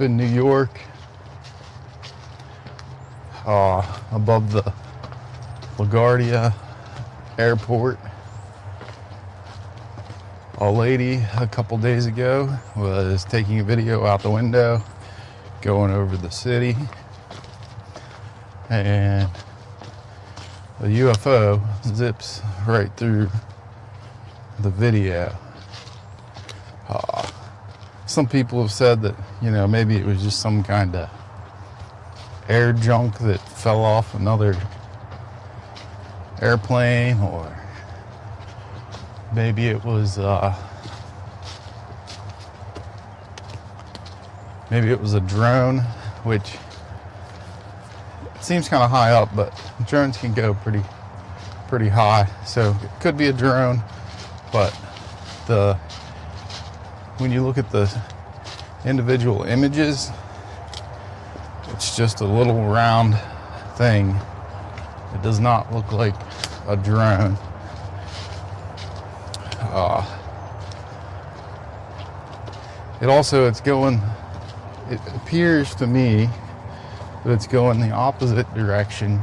up in New York, above the LaGuardia airport. A lady a couple days ago was taking a video out the window, going over the city, and a UFO zips right through the video. Some people have said that, maybe it was just some kind of air junk that fell off another airplane, or maybe it was a drone, which it seems kind of high up, but drones can go pretty high, so it could be a drone. But when you look at the individual images, it's just a little round thing. It does not look like a drone. It appears to me that it's going the opposite direction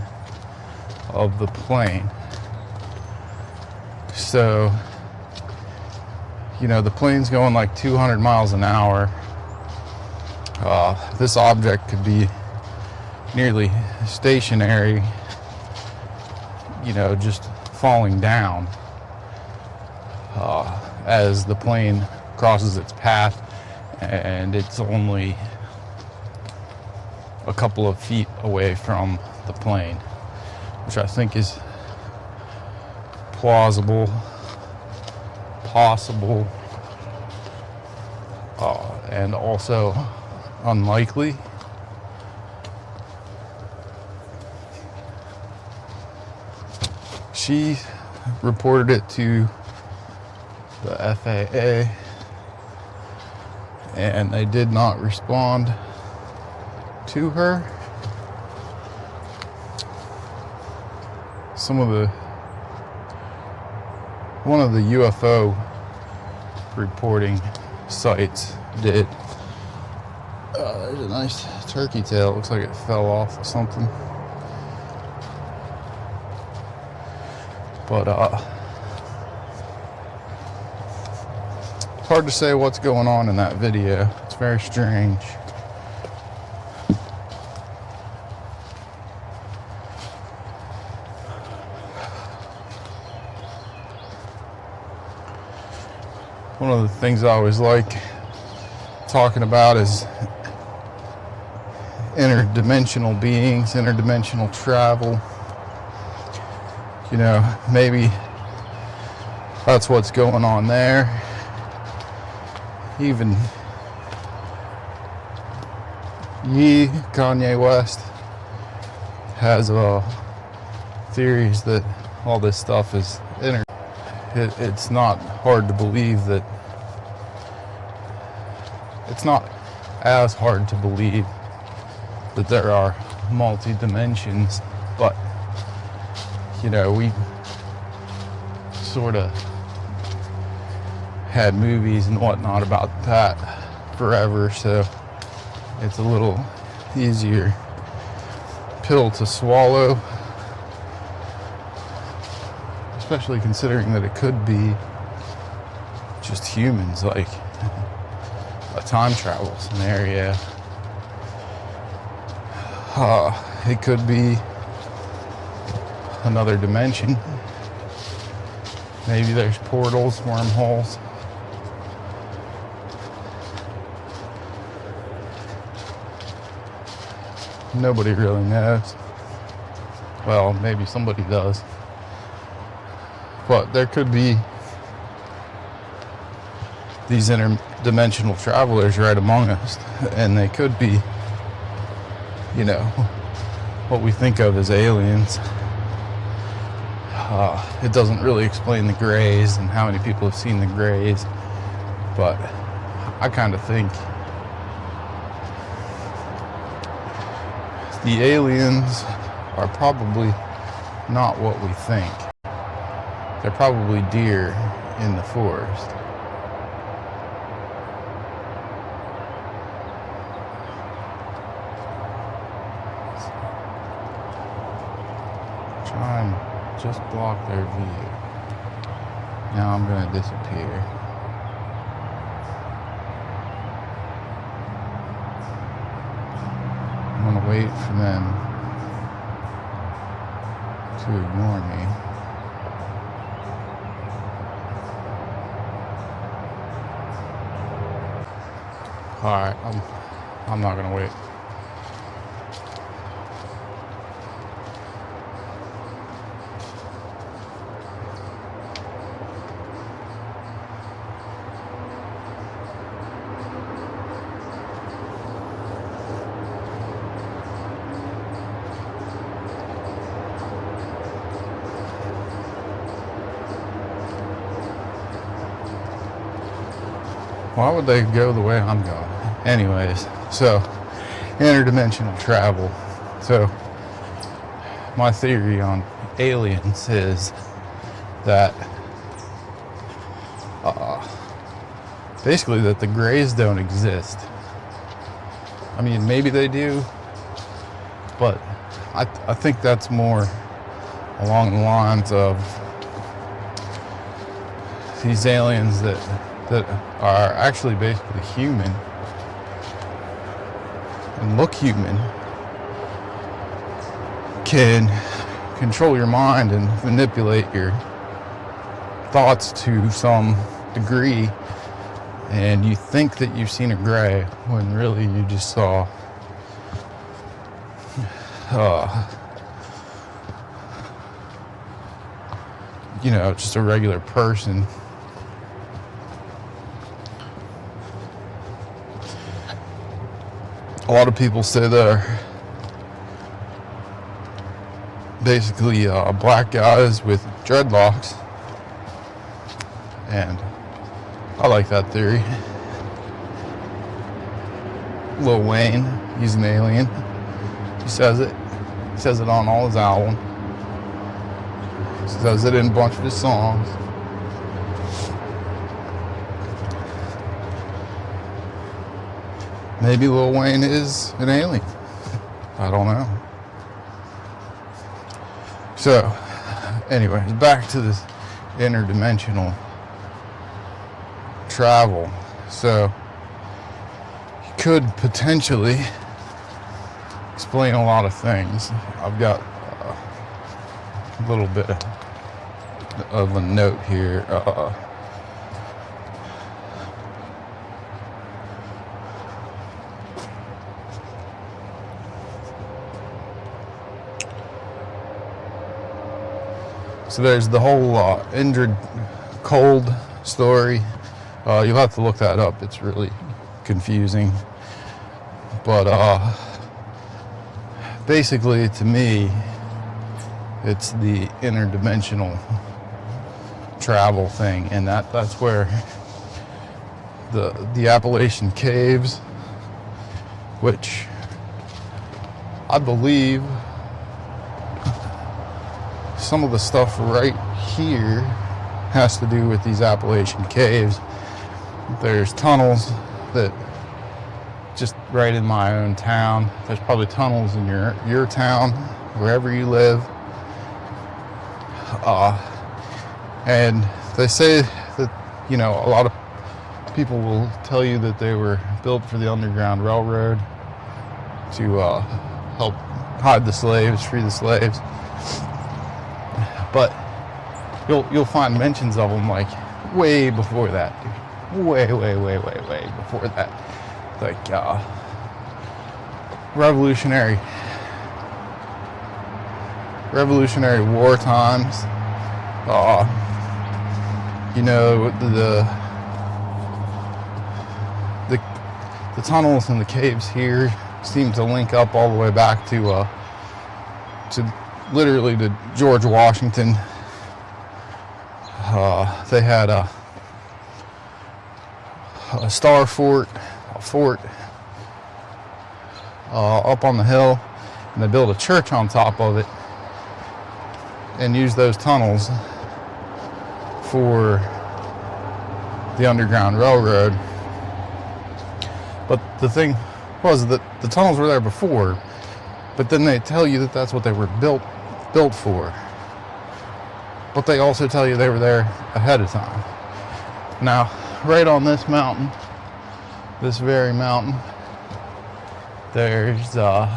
of the plane. So, the plane's going like 200 miles an hour. This object could be nearly stationary, just falling down as the plane crosses its path, and it's only a couple of feet away from the plane, which I think is plausible, possible, and also unlikely. She reported it to the FAA, and they did not respond to her. One of the UFO reporting sites did. There's a nice turkey tail. It looks like it fell off or something. But it's hard to say what's going on in that video. It's very strange. One of the things I always like talking about is interdimensional beings, interdimensional travel. Maybe that's what's going on there. Even Kanye West has theories that all this stuff is it's not hard to believe that. It's not as hard to believe that there are multi-dimensions, but we sort of had movies and whatnot about that forever, so it's a little easier pill to swallow, especially considering that it could be just humans, like a time travel scenario. It could be another dimension. Maybe there's portals, wormholes. Nobody really knows. Well, maybe somebody does. But there could be these interdimensional travelers right among us, and they could be, what we think of as aliens. It doesn't really explain the grays and how many people have seen the grays, but I kind of think the aliens are probably not what we think. They're probably deer in the forest. try and just block their view. Now I'm going to disappear. I'm going to wait for them to ignore me. Alright, I'm not going to wait. Why would they go the way I'm going? Anyways, so interdimensional travel. So my theory on aliens is that basically that the grays don't exist. I mean, maybe they do, but I think that's more along the lines of these aliens that are actually basically human and look human, can control your mind and manipulate your thoughts to some degree, and you think that you've seen a gray when really you just saw just a regular person. A lot of people say they're basically black guys with dreadlocks, and I like that theory. Lil Wayne, he's an alien. He says it. He says it on all his albums. He says it in a bunch of his songs. Maybe Lil Wayne is an alien. I don't know. So, anyways, back to this interdimensional travel. So, you could potentially explain a lot of things. I've got a little bit of a note here. So there's the whole indred cold story. You'll have to look that up. It's really confusing. But basically, to me, it's the interdimensional travel thing, and that's where the Appalachian Caves, which I believe some of the stuff right here has to do with these Appalachian Caves. There's tunnels that just right in my own town. There's probably tunnels in your town, wherever you live. And they say that, a lot of people will tell you that they were built for the Underground Railroad to help hide the slaves, free the slaves. But you'll find mentions of them like way before that, dude. Way before that. Like Revolutionary War times. The tunnels and the caves here seem to link up all the way back to literally to George Washington. They had a star fort, a fort up on the hill, and they built a church on top of it and used those tunnels for the Underground Railroad. But the thing was that the tunnels were there before, but then they tell you that that's what they were built for. but they also tell you they were there ahead of time. Now, right on this mountain, this very mountain, there's let's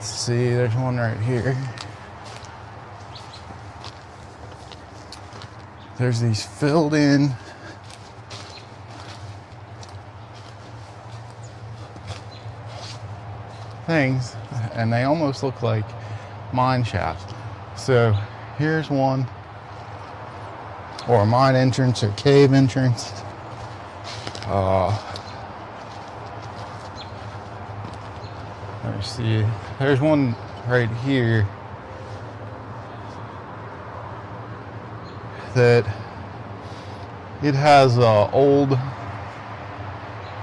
see, there's one right here. There's these filled in things, and they almost look like mine shafts. So here's one, or a mine entrance or cave entrance. Let me see. There's one right here that it has old,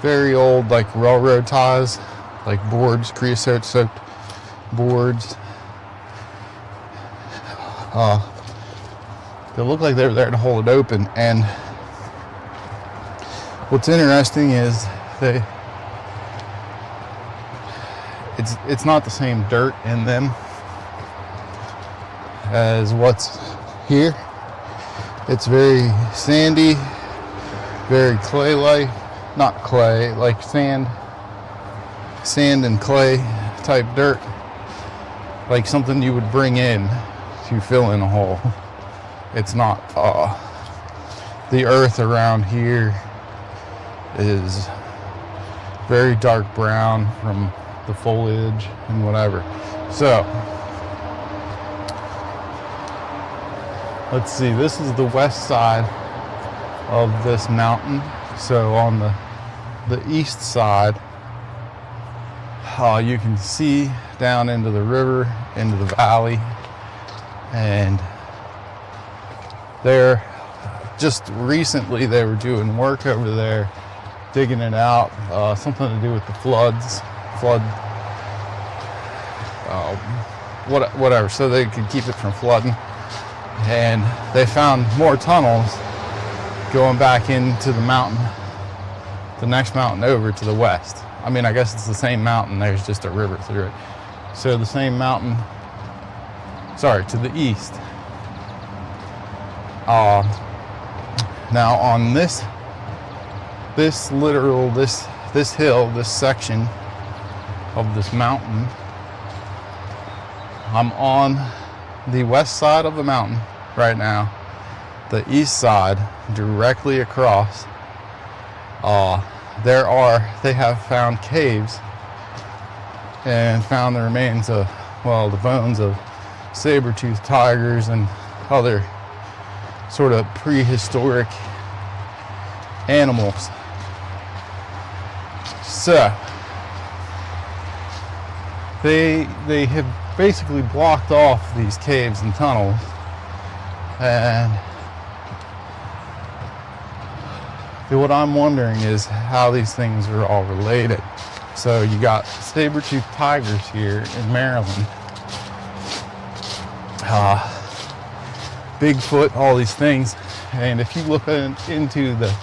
very old, like railroad ties, like boards, creosote soaked boards. They look like they were there to hold it open. And what's interesting is it's not the same dirt in them as what's here. It's very sandy, very clay-like, not clay, like sand and clay type dirt, like something you would bring in to fill in a hole. It's not, the earth around here is very dark brown from the foliage and whatever. So, let's see, this is the west side of this mountain. So on the east side, you can see down into the river, into the valley, and there, just recently they were doing work over there, digging it out, something to do with the flood, whatever, so they could keep it from flooding. And they found more tunnels going back into the mountain, the next mountain over to the west. I mean, I guess it's the same mountain, there's just a river through it. So the same mountain, to the east. Now on this hill, this section of this mountain, I'm on the west side of the mountain right now. The east side, directly across, they have found caves and found the remains of, the bones of saber-toothed tigers and other sort of prehistoric animals. So they have basically blocked off these caves and tunnels, and what I'm wondering is how these things are all related. So you got saber-toothed tigers here in Maryland, Bigfoot, all these things. And if you look into the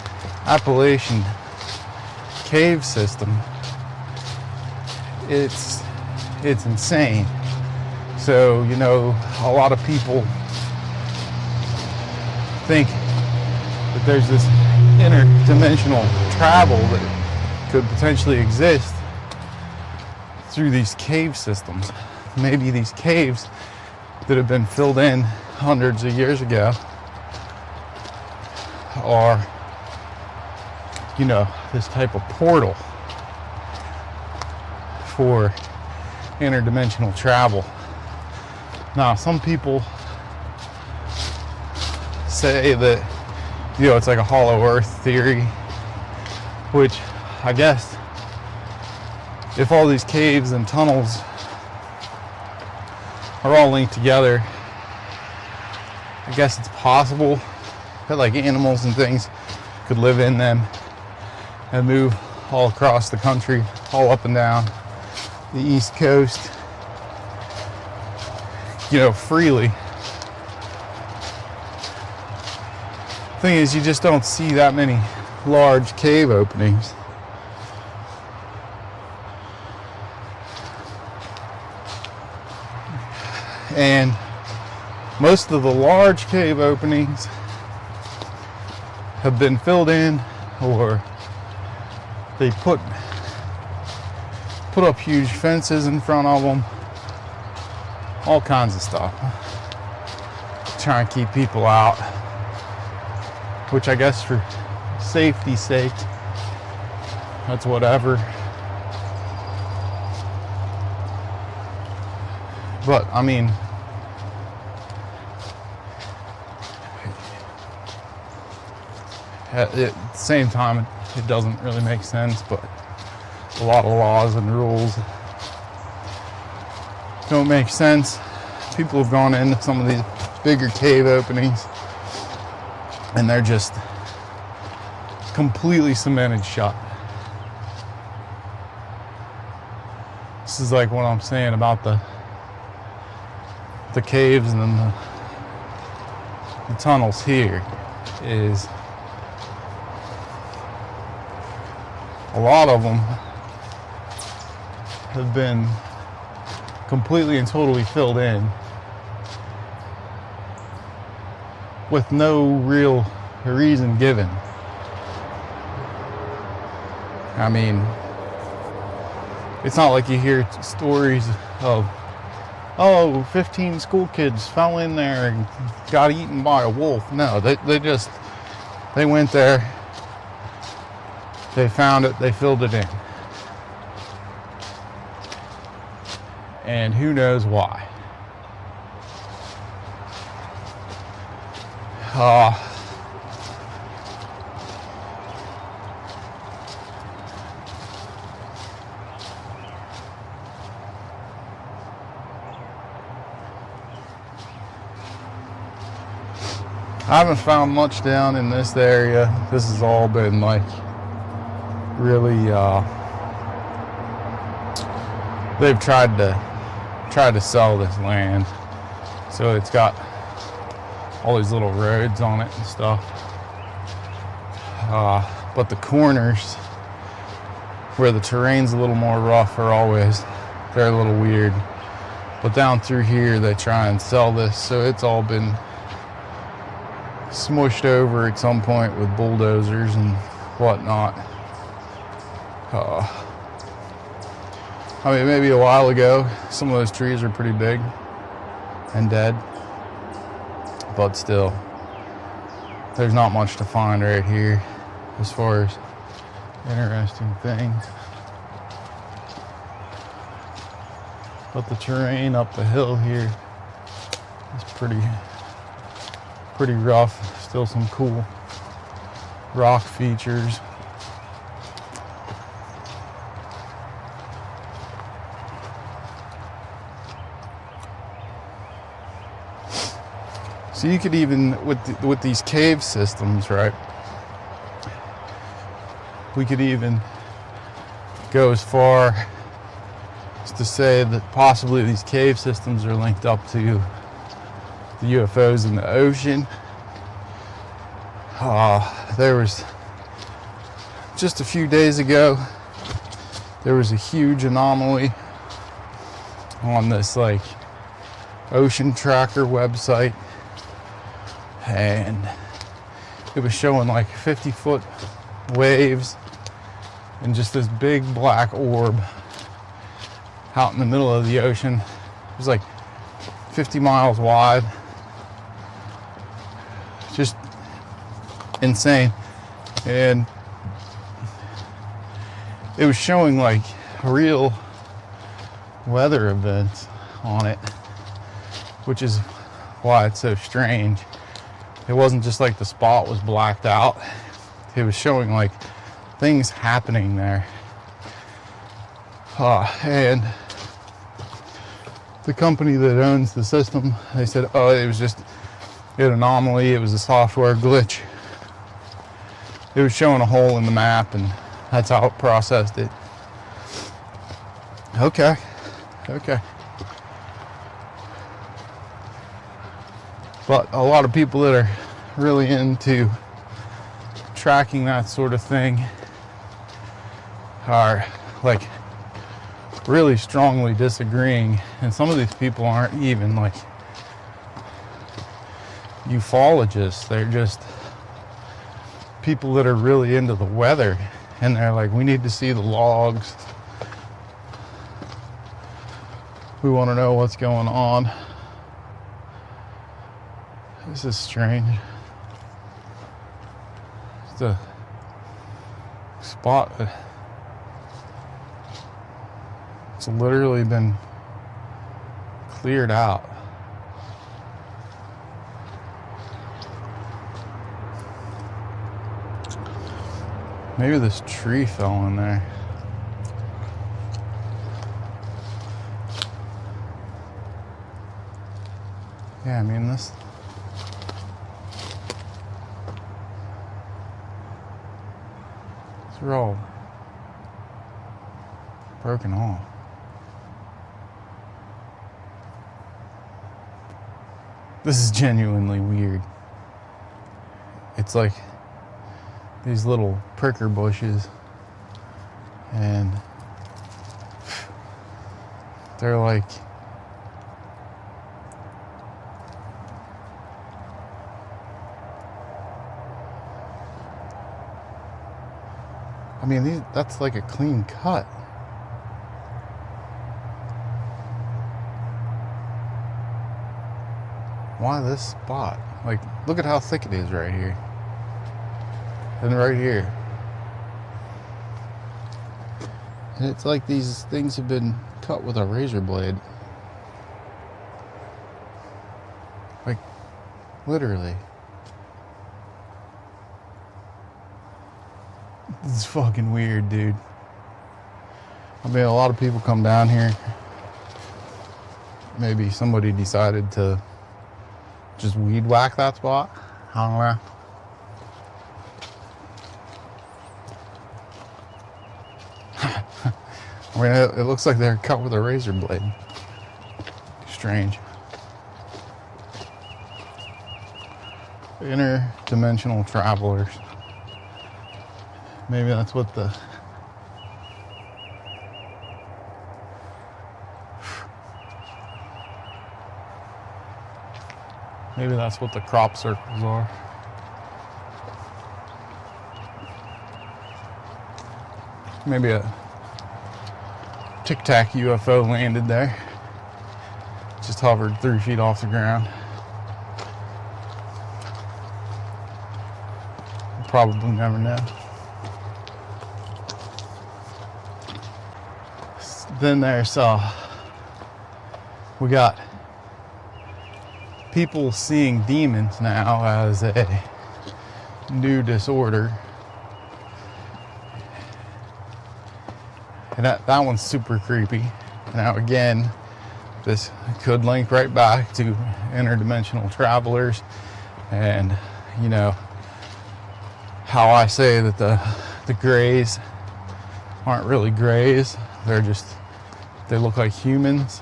Appalachian cave system, it's insane. So, a lot of people think that there's this interdimensional travel that could potentially exist through these cave systems. Maybe these caves that have been filled in hundreds of years ago are, this type of portal for interdimensional travel. Now, some people say that, it's like a hollow earth theory, which I guess if all these caves and tunnels are all linked together, I guess it's possible that like animals and things could live in them and move all across the country, all up and down the East Coast, freely. Thing is, you just don't see that many large cave openings. And most of the large cave openings have been filled in, or they put up huge fences in front of them, all kinds of stuff, trying to keep people out, which I guess for safety's sake, that's whatever. But I mean, at the same time, it doesn't really make sense, but a lot of laws and rules don't make sense. People have gone into some of these bigger cave openings and they're just completely cemented shut. This is like what I'm saying about the caves and then the tunnels here, is a lot of them have been completely and totally filled in with no real reason given. I mean, it's not like you hear stories of, 15 school kids fell in there and got eaten by a wolf. No, they went there, they found it, they filled it in. And who knows why. I haven't found much down in this area. This has all been like really, they've tried to sell this land. So it's got all these little roads on it and stuff. But the corners where the terrain's a little more rough they're a little weird. But down through here they try and sell this, so it's all been smushed over at some point with bulldozers and whatnot. I mean, maybe a while ago, some of those trees are pretty big and dead, but still, there's not much to find right here as far as interesting things. But the terrain up the hill here is pretty rough. Still some cool rock features. So you could even, with these cave systems, right? We could even go as far as to say that possibly these cave systems are linked up to the UFOs in the ocean. There was, just a few days ago, there was a huge anomaly on this like ocean tracker website, and it was showing like 50-foot waves and just this big black orb out in the middle of the ocean. It was like 50 miles wide. Just insane. And it was showing like real weather events on it, which is why it's so strange. It wasn't just like the spot was blacked out. It was showing like things happening there. And the company that owns the system, they said, it was just an anomaly. It was a software glitch. It was showing a hole in the map, and that's how it processed it. Okay. But a lot of people that are really into tracking that sort of thing are like really strongly disagreeing, and some of these people aren't even like ufologists. They're just people that are really into the weather, and they're like, we need to see the logs, we want to know what's going on. This is strange. It's a spot that it's literally been cleared out. Maybe this tree fell in there. Yeah, I mean this. They're all broken off. This is genuinely weird. It's like these little pricker bushes, and they're like I mean, that's like a clean cut. Why this spot? Like, look at how thick it is right here. And right here. And it's like these things have been cut with a razor blade. Like, literally. It's fucking weird, dude. I mean, a lot of people come down here. Maybe somebody decided to just weed whack that spot. I don't know. I mean, it looks like they're cut with a razor blade. Strange. Interdimensional travelers. Maybe that's what the crop circles are. Maybe a Tic Tac UFO landed there. Just hovered 3 feet off the ground. We'll probably never know. Then there's we got people seeing demons now as a new disorder. And that one's super creepy. Now again, this could link right back to interdimensional travelers, and you know how I say that the grays aren't really grays, they look like humans.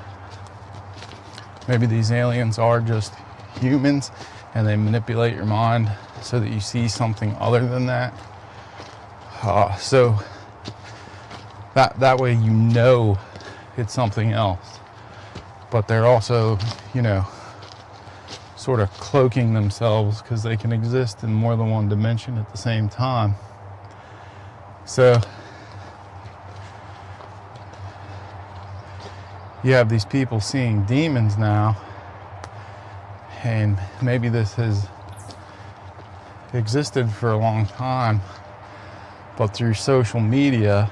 Maybe these aliens are just humans and they manipulate your mind so that you see something other than that. So that way you know it's something else. But they're also, you know, sort of cloaking themselves because they can exist in more than one dimension at the same time. So you have these people seeing demons now, and maybe this has existed for a long time, but through social media,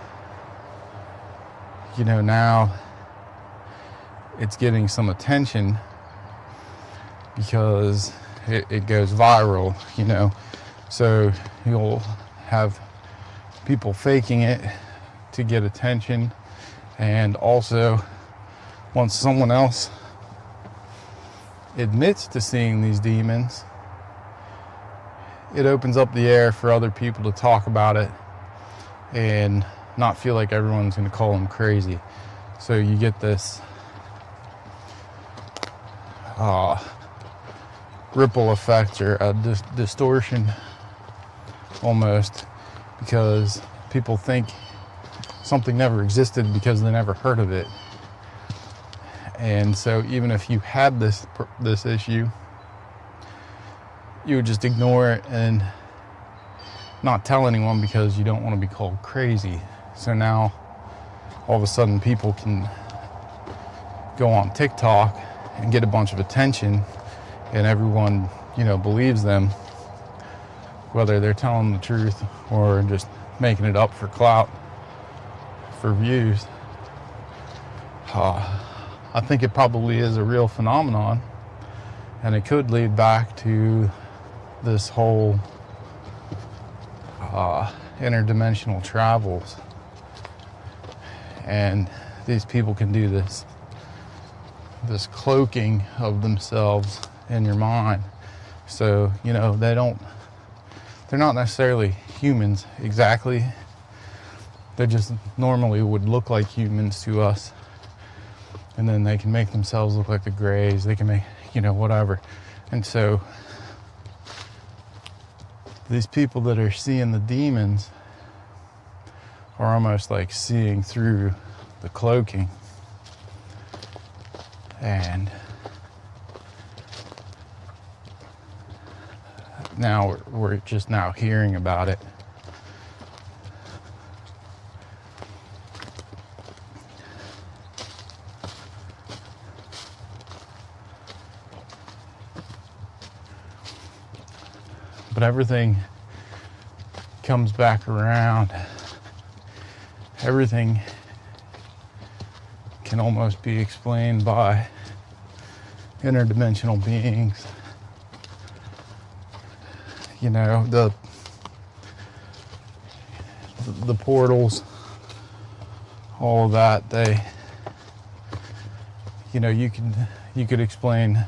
you know, now it's getting some attention because it goes viral, you know. So you'll have people faking it to get attention, and also once someone else admits to seeing these demons, it opens up the air for other people to talk about it and not feel like everyone's going to call them crazy. So you get this ripple effect, or a distortion almost, because people think something never existed because they never heard of it. And so even if you had this issue, you would just ignore it and not tell anyone because you don't want to be called crazy. So now all of a sudden people can go on TikTok and get a bunch of attention, and everyone, believes them, whether they're telling the truth or just making it up for clout, for views. I think it probably is a real phenomenon, and it could lead back to this whole interdimensional travels. And these people can do this cloaking of themselves in your mind. So, they're not necessarily humans exactly. They just normally would look like humans to us. And then they can make themselves look like the Greys. They can make, whatever. And so these people that are seeing the demons are almost like seeing through the cloaking. And now we're just now hearing about it. But everything comes back around. Everything can almost be explained by interdimensional beings. The portals, all of that, you could explain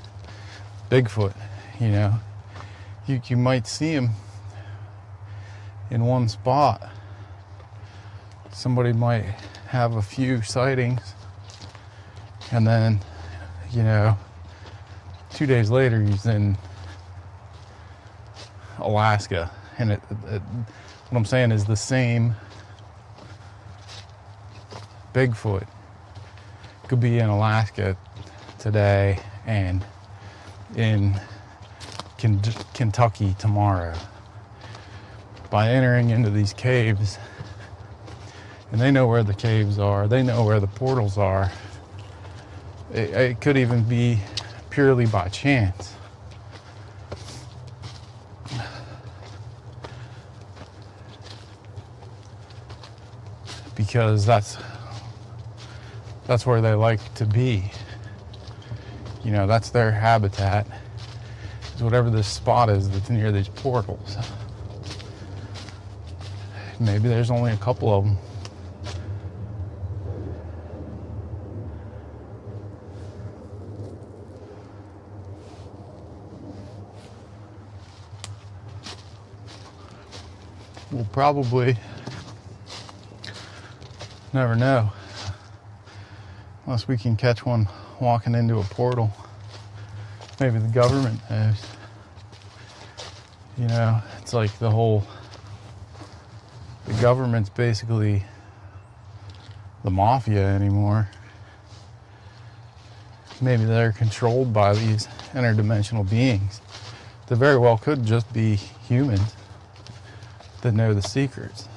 Bigfoot, you might see him in one spot. Somebody might have a few sightings, and then 2 days later he's in Alaska. And what I'm saying is the same Bigfoot could be in Alaska today and in Kentucky tomorrow. By entering into these caves, and they know where the caves are, they know where the portals are. It could even be purely by chance. Because that's where they like to be. That's their habitat. Is whatever this spot is that's near these portals. Maybe there's only a couple of them. We'll probably never know unless we can catch one walking into a portal. Maybe the government knows. It's like the government's basically the mafia anymore. Maybe they're controlled by these interdimensional beings. They very well could just be humans that know the secrets.